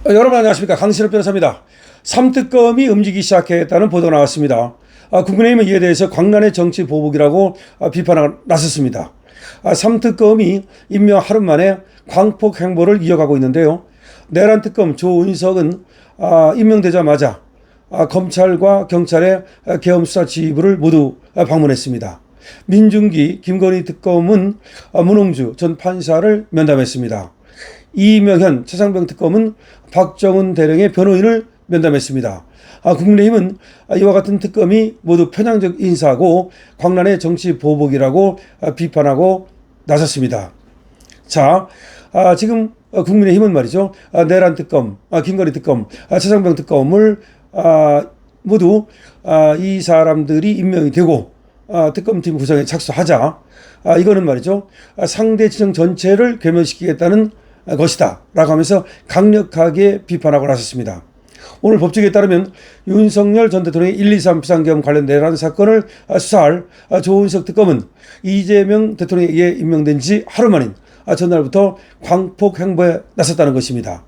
여러분 안녕하십니까. 강신업 변호사입니다. 삼특검이 움직이기 시작했다는 보도가 나왔습니다. 국민의힘은 이에 대해서 광란의 정치 보복이라고 비판을 나섰습니다. 삼특검이 임명 하루 만에 광폭 행보를 이어가고 있는데요. 내란 특검 조은석은 임명되자마자 검찰과 경찰의 계엄수사 지휘부를 모두 방문했습니다. 민중기 김건희 특검은 문홍주 전 판사를 면담했습니다. 이명현 최상병 특검은 박정훈 대령의 변호인을 면담했습니다. 국민의힘은 이와 같은 특검이 모두 편향적 인사고 광란의 정치 보복이라고 비판하고 나섰습니다. 자, 지금 국민의힘은 말이죠. 내란 특검, 김건희 특검, 최상병 특검을 모두 이 사람들이 임명이 되고 특검팀 구성에 착수하자. 이거는 말이죠. 상대 진영 전체를 괴멸시키겠다는 것이다 라고 하면서 강력하게 비판하고 나섰습니다. 오늘 법조계에 따르면 윤석열 전 대통령의 123 비상계엄 관련 내란 사건을 수사할 조은석 특검은 이재명 대통령에 의해 임명된 지 하루 만인 전날부터 광폭 행보에 나섰다는 것입니다.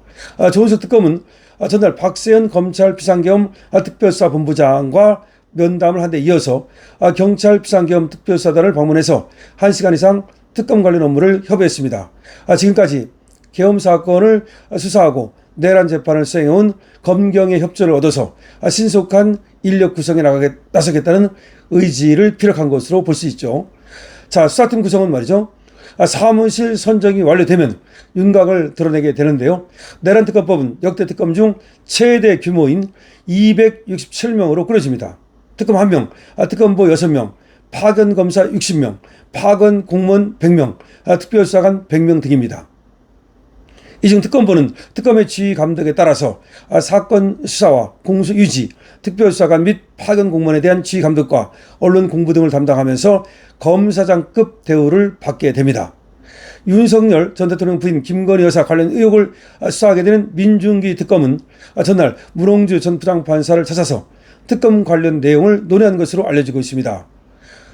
조은석 특검은 전날 박세현 검찰 비상계엄 특별수사본부장과 면담을 한 데 이어서 경찰 비상계엄 특별수사단을 방문해서 1시간 이상 특검 관련 업무를 협의했습니다. 지금까지 계엄 사건을 수사하고 내란 재판을 수행해온 검경의 협조를 얻어서 신속한 인력 구성에 나서겠다는 의지를 피력한 것으로 볼 수 있죠. 자, 수사팀 구성은 말이죠. 사무실 선정이 완료되면 윤곽을 드러내게 되는데요. 내란 특검법은 역대 특검 중 최대 규모인 267명으로 꾸려집니다. 특검 1명, 특검보 6명, 파견검사 60명, 파견 공무원 100명, 특별수사관 100명 등입니다. 이 중 특검보는 특검의 지휘 감독에 따라서 사건 수사와 공소 유지, 특별수사관 및 파견 공무원에 대한 지휘 감독과 언론 공부 등을 담당하면서 검사장급 대우를 받게 됩니다. 윤석열 전 대통령 부인 김건희 여사 관련 의혹을 수사하게 되는 민중기 특검은 전날 문홍주 전 부장판사를 찾아서 특검 관련 내용을 논의한 것으로 알려지고 있습니다.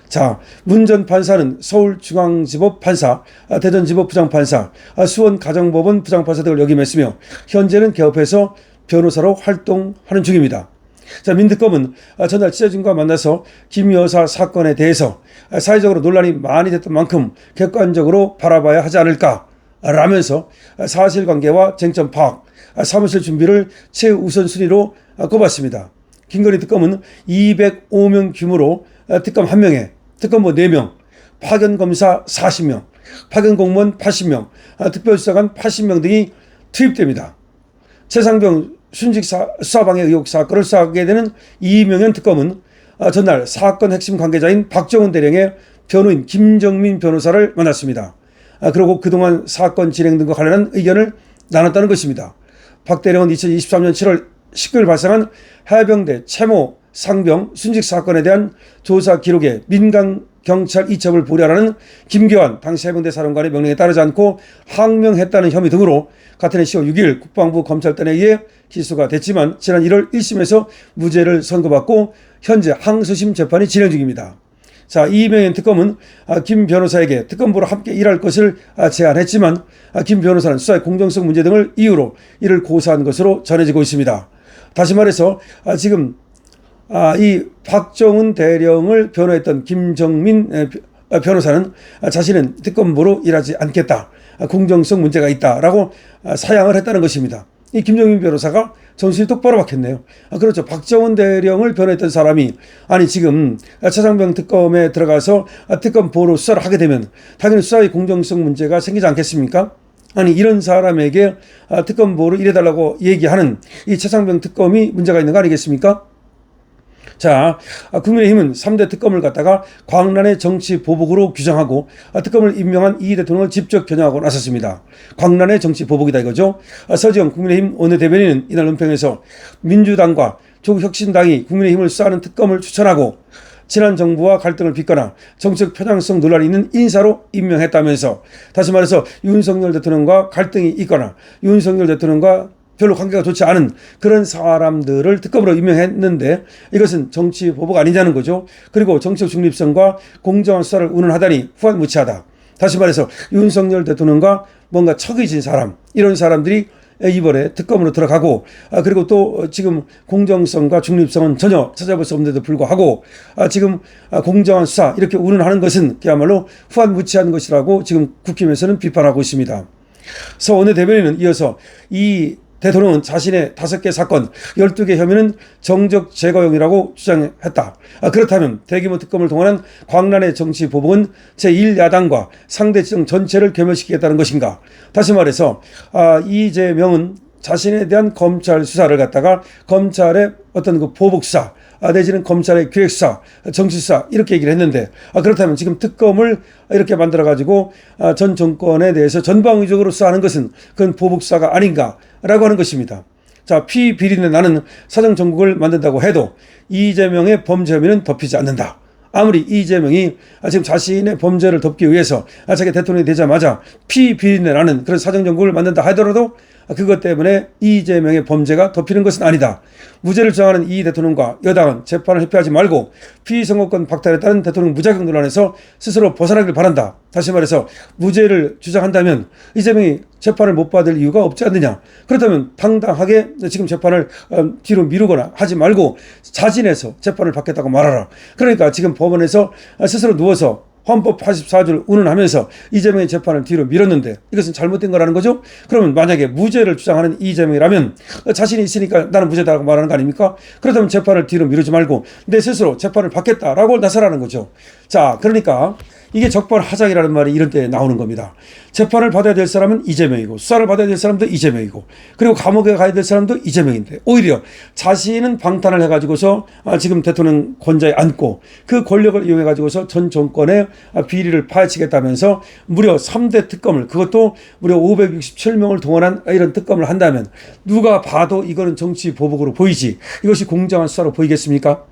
자, 문 전 판사는 서울중앙지법 판사, 대전지법 부장판사, 수원가정법원 부장판사 등을 역임했으며 현재는 개업해서 변호사로 활동하는 중입니다. 자, 민특검은 전날 취재진과 만나서 김 여사 사건에 대해서 사회적으로 논란이 많이 됐던 만큼 객관적으로 바라봐야 하지 않을까 라면서 사실관계와 쟁점 파악, 사무실 준비를 최우선순위로 꼽았습니다. 김건희 특검은 205명 규모로 특검 1명에 특검보 4명, 파견검사 40명, 파견공무원 80명, 특별수사관 80명 등이 투입됩니다. 최상병 순직 수사방해 의혹 사건을 수사하게 되는 이명현 특검은 전날 사건 핵심 관계자인 박정훈 대령의 변호인 김정민 변호사를 만났습니다. 그리고 그동안 사건 진행 등과 관련한 의견을 나눴다는 것입니다. 박 대령은 2023년 7월 19일 발생한 해병대 채모 상병 순직 사건에 대한 조사 기록에 민간 경찰 이첩을 보류하라는 김교환 당시 해병대 사령관의 명령에 따르지 않고 항명했다는 혐의 등으로 같은 해 10월 6일 국방부 검찰단에 의해 기소가 됐지만 지난 1월 1심에서 무죄를 선고받고 현재 항소심 재판이 진행 중입니다. 자, 이명현 특검은 김 변호사에게 특검보로 함께 일할 것을 제안했지만 김 변호사는 수사의 공정성 문제 등을 이유로 이를 고사한 것으로 전해지고 있습니다. 다시 말해서 지금 이 박정훈 대령을 변호했던 김정민 변호사는 자신은 특검보로 일하지 않겠다. 공정성 문제가 있다라고 사양을 했다는 것입니다. 이 김정민 변호사가 정신이 똑바로 박혔네요. 그렇죠. 박정훈 대령을 변호했던 사람이 지금 최상병 특검에 들어가서 특검보로 수사를 하게 되면 당연히 수사의 공정성 문제가 생기지 않겠습니까? 이런 사람에게 특검보로 일해달라고 얘기하는 이 최상병 특검이 문제가 있는 거 아니겠습니까? 자, 국민의힘은 3대 특검을 갖다가 광란의 정치 보복으로 규정하고 특검을 임명한 이 대통령을 직접 겨냥하고 나섰습니다. 광란의 정치 보복이다 이거죠. 서지영 국민의힘 원내대변인은 이날 논평에서 민주당과 조국혁신당이 국민의힘을 수사하는 특검을 추천하고 지난 정부와 갈등을 빚거나 정책 편향성 논란이 있는 인사로 임명했다면서 다시 말해서 윤석열 대통령과 갈등이 있거나 윤석열 대통령과 별로 관계가 좋지 않은 그런 사람들을 특검으로 임명했는데 이것은 정치 보복 아니냐는 거죠. 그리고 정치적 중립성과 공정한 수사를 운운하다니 후한무치하다. 다시 말해서 윤석열 대통령과 뭔가 척이 진 사람, 이런 사람들이 이번에 특검으로 들어가고 그리고 또 지금 공정성과 중립성은 전혀 찾아볼 수 없는데도 불구하고 지금 공정한 수사 이렇게 운운하는 것은 그야말로 후한무치한 것이라고 지금 국힘에서는 비판하고 있습니다. 서 원내대변인은 이어서 이 대통령은 자신의 5개 사건, 12개 혐의는 정적 제거용이라고 주장했다. 그렇다면 대규모 특검을 통한 광란의 정치 보복은 제1야당과 상대 지정 전체를 괴멸시키겠다는 것인가? 다시 말해서 이재명은 자신에 대한 검찰 수사를 갖다가 검찰의 어떤 그 보복 수사 내지는 검찰의 기획 수사, 정치 수사 이렇게 얘기를 했는데 그렇다면 지금 특검을 이렇게 만들어 가지고 전 정권에 대해서 전방위적으로 수사하는 것은 그건 보복 수사가 아닌가라고 하는 것입니다. 자, 피비린내 나는 사정 정국을 만든다고 해도 이재명의 범죄 혐의는 덮이지 않는다. 아무리 이재명이 지금 자신의 범죄를 덮기 위해서 자기 대통령이 되자마자 피비린내 나는 그런 사정 정국을 만든다 하더라도 그것 때문에 이재명의 범죄가 덮이는 것은 아니다. 무죄를 주장하는 이 대통령과 여당은 재판을 회피하지 말고 피선거권 박탈에 따른 대통령 무자격 논란에서 스스로 벗어나길 바란다. 다시 말해서 무죄를 주장한다면 이재명이 재판을 못 받을 이유가 없지 않느냐. 그렇다면 당당하게 지금 재판을 뒤로 미루거나 하지 말고 자진해서 재판을 받겠다고 말하라. 그러니까 지금 법원에서 스스로 누워서 헌법 84조를 운운하면서 이재명의 재판을 뒤로 밀었는데 이것은 잘못된 거라는 거죠. 그러면 만약에 무죄를 주장하는 이재명이라면 자신이 있으니까 나는 무죄다라고 말하는 거 아닙니까? 그렇다면 재판을 뒤로 미루지 말고 내 스스로 재판을 받겠다라고 나서라는 거죠. 자, 그러니까 이게 적반하장이라는 말이 이런 때 나오는 겁니다. 재판을 받아야 될 사람은 이재명이고 수사를 받아야 될 사람도 이재명이고 그리고 감옥에 가야 될 사람도 이재명인데 오히려 자신은 방탄을 해가지고서 지금 대통령 권좌에 앉고 그 권력을 이용해가지고서 전 정권의 비리를 파헤치겠다면서 무려 3대 특검을 그것도 무려 567명을 동원한 이런 특검을 한다면 누가 봐도 이거는 정치 보복으로 보이지 이것이 공정한 수사로 보이겠습니까?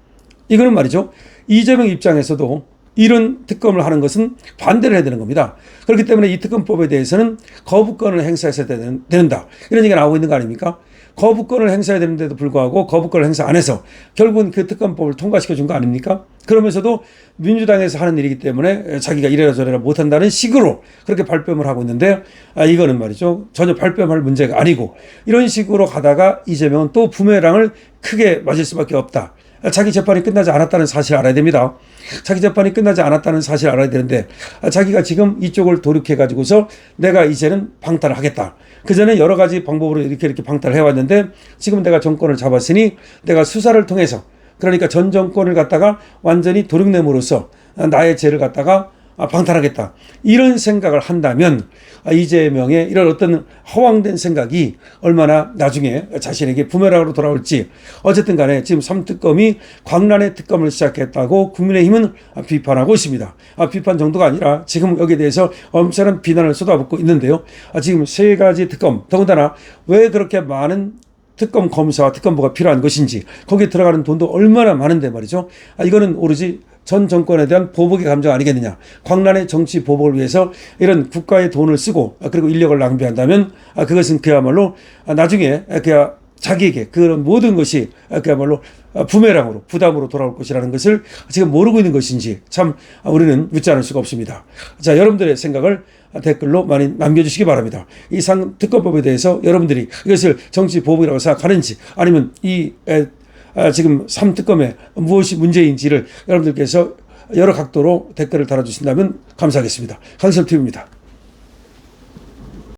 이거는 말이죠. 이재명 입장에서도 이런 특검을 하는 것은 반대를 해야 되는 겁니다. 그렇기 때문에 이 특검법에 대해서는 거부권을 행사해야 된다. 이런 얘기가 나오고 있는 거 아닙니까? 거부권을 행사해야 되는데도 불구하고 거부권을 행사 안 해서 결국은 그 특검법을 통과시켜 준 거 아닙니까? 그러면서도 민주당에서 하는 일이기 때문에 자기가 이래라 저래라 못한다는 식으로 그렇게 발뺌을 하고 있는데 이거는 말이죠. 전혀 발뺌할 문제가 아니고 이런 식으로 가다가 이재명은 또 부메랑을 크게 맞을 수밖에 없다. 자기 재판이 끝나지 않았다는 사실을 알아야 됩니다. 자기 재판이 끝나지 않았다는 사실을 알아야 되는데 자기가 지금 이쪽을 돌이켜가지고서 내가 이제는 방탄을 하겠다. 그전에 여러 가지 방법으로 이렇게 방탄을 해왔는데 지금 내가 정권을 잡았으니 내가 수사를 통해서 그러니까 전 정권을 갖다가 완전히 도륙냄으로써 나의 죄를 갖다가 방탄하겠다. 이런 생각을 한다면 이재명의 이런 어떤 허황된 생각이 얼마나 나중에 자신에게 부메랑으로 돌아올지 어쨌든 간에 지금 3특검이 광란의 특검을 시작했다고 국민의힘은 비판하고 있습니다. 비판 정도가 아니라 지금 여기에 대해서 엄청난 비난을 쏟아붓고 있는데요. 지금 3가지 특검 더군다나 왜 그렇게 많은 특검 검사와 특검부가 필요한 것인지 거기에 들어가는 돈도 얼마나 많은데 말이죠. 이거는 오로지 전 정권에 대한 보복의 감정 아니겠느냐. 광란의 정치 보복을 위해서 이런 국가의 돈을 쓰고 그리고 인력을 낭비한다면 그것은 그야말로 나중에 그야 자기에게 그런 모든 것이 그야말로 부메랑으로 부담으로 돌아올 것이라는 것을 지금 모르고 있는 것인지 참 우리는 묻지 않을 수가 없습니다. 자, 여러분들의 생각을 댓글로 많이 남겨주시기 바랍니다. 이 특검법에 대해서 여러분들이 이것을 정치 보복이라고 생각하는지 아니면 지금 3특검에 무엇이 문제인지를 여러분들께서 여러 각도로 댓글을 달아주신다면 감사하겠습니다. 강철TV입니다.